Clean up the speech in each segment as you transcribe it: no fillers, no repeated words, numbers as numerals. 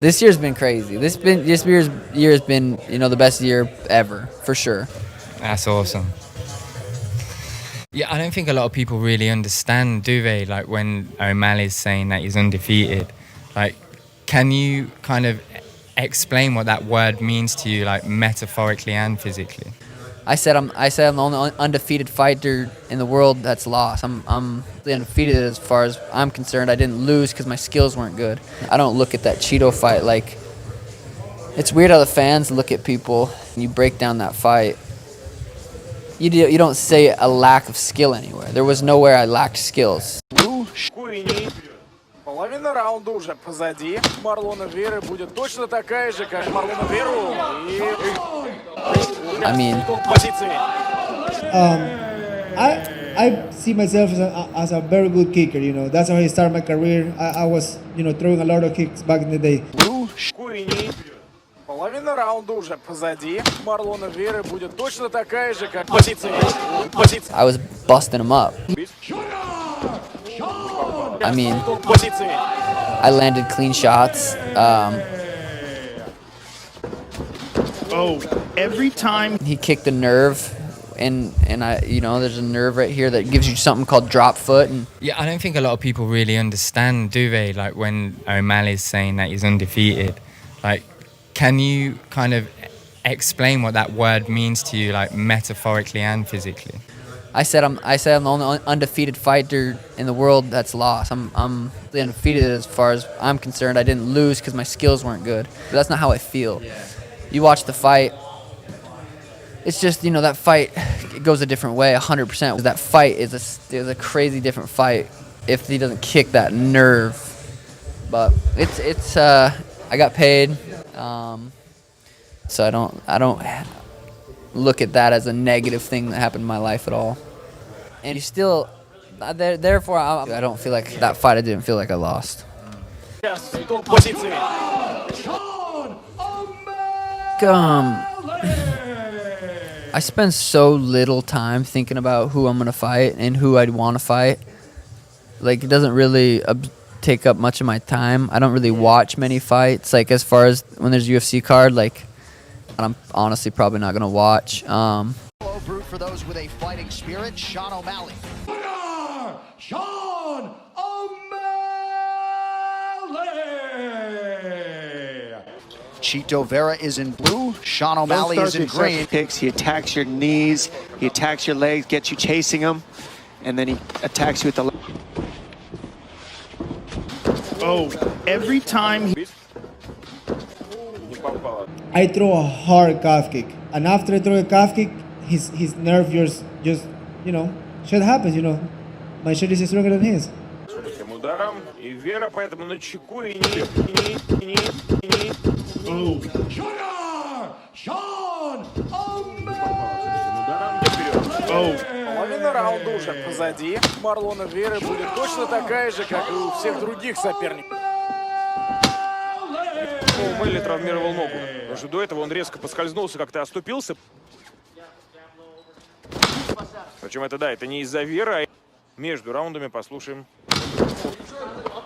This year's been crazy. This year has been the best year ever for sure. That's awesome. Yeah, I don't think a lot of people really understand, do they? Like when O'Malley's saying that he's undefeated, like, can you kind of explain what that word means to you, like metaphorically and physically? I said I'm the only undefeated fighter in the world that's lost. I'm undefeated as far as I'm concerned. I didn't lose because my skills weren't good. I don't look at that Cheeto fight like. It's weird how the fans look at people and you break down that fight. You don't say a lack of skill anywhere. There was nowhere I lacked skills. Половина раунда уже позади. Марлона Веры будет точно такая же, как Марлона Веру. I mean, Позиции. I see myself as a very good kicker. That's how I started my career. I was throwing a lot of kicks back in the day. Половина раунда уже позади. Марлона Веры будет точно такая же, как позиции. I was busting him up. I mean, Позиции. I landed clean shots. Every time He kicked a nerve, and I there's a nerve right here that gives you something called drop foot. And Yeah, I don't think a lot of people really understand, do they? Like when O'Malley's saying that he's undefeated, like, can you kind of explain what that word means to you, like metaphorically and physically? I said I'm the only undefeated fighter in the world that's lost. I'm undefeated as far as I'm concerned. I didn't lose because my skills weren't good. But that's not how I feel. You watch the fight. It's just that fight, it goes a different way, 100%. That fight is a crazy different fight if he doesn't kick that nerve. But it's I got paid, so I don't look at that as a negative thing that happened in my life at all. And you still, therefore, I don't feel like that fight. I didn't feel like I lost. Позиции. I spend so little time thinking about who I'm gonna fight and who I'd want to fight. Like, it doesn't really take up much of my time. I don't really watch many fights. Like, as far as when there's a UFC card, like, I'm honestly probably not gonna watch. Brute for those with a fighting spirit, Sean O'Malley. Sean O'Malley. Chito Vera is in blue, Sean O'Malley is in green. Kicks, he attacks your knees, he attacks your legs, gets you chasing him, and then he attacks you with the Every time I throw a hard calf kick, and after I throw a calf kick, his nerve just shit happens. My shit is stronger than his. Этим ударом. И Вера поэтому на чеку и Sean Половина раунда уже позади. Марлона Веры будет точно такая же, как и у всех других соперников. Мэлли травмировал ногу. Потому что до этого он резко поскользнулся, как-то оступился. Причем это не из-за Веры, а между раундами послушаем.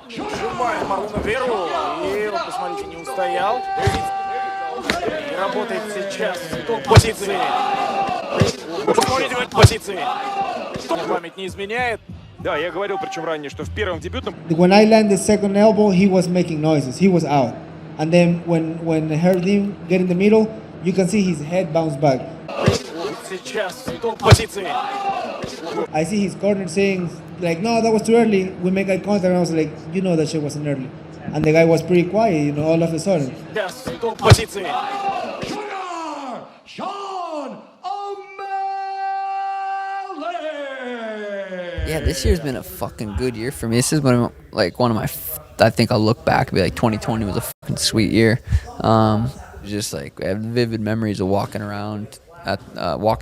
Сжимает Марлона Веру. И вот, посмотрите, не устоял. И работает сейчас. Позиции. Посмотрите в этой позиции. Память не изменяет. Да, я говорил, причем ранее, что в первом дебютном... When I landed the second elbow, he was making noises. He was out. And then when I heard him get in the middle, you can see his head bounce back. Сейчас позиции. I see his corner saying, like, no, that was too early. We make eye contact, and I was like, that shit wasn't early. And the guy was pretty quiet, all of a sudden. Сейчас позиции. Sean O'Malley. Yeah, this year's been a fucking good year for me. This is one of my. I think I'll look back and be like, 2020 was a fucking sweet year. Just like, I have vivid memories of walking around,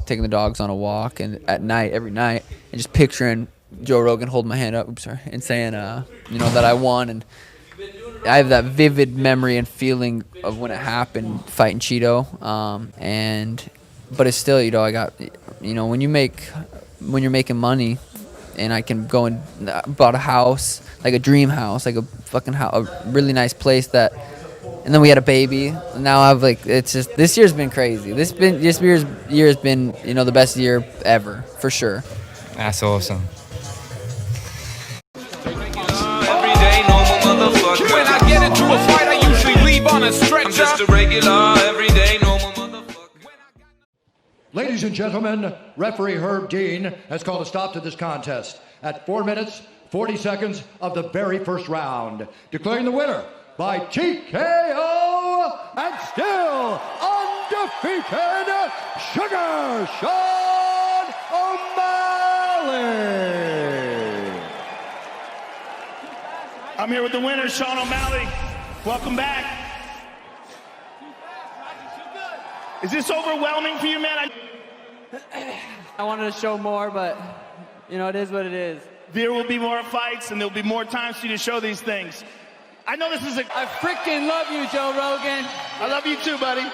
taking the dogs on a walk, and at night, every night, and just picturing Joe Rogan holding my hand up, and saying, that I won. And I have that vivid memory and feeling of when it happened, fighting Cheeto. But it's still, I got, when you're making money, and I can go and bought a house, like a dream house, like a fucking house, a really nice place that and then we had a baby. Now I've like, it's just, this year's been crazy. This year has been, you know, the best year ever for sure. That's awesome. Everyday normal motherfucker. When I get into a fight, I usually leave on a stretcher. I'm just a regular, everyday normal motherfucker. Ladies and gentlemen, referee Herb Dean has called a stop to this contest at 4 minutes, 40 seconds of the very first round, declaring the winner by TKO and still undefeated Sugar Sean O'Malley. I'm here with the winner, Sean O'Malley. Welcome back. Is this overwhelming for you, man? I wanted to show more, but, you know, it is what it is. There will be more fights, and there will be more times for you to show these things. I know this is I freaking love you, Joe Rogan. I love you too, buddy.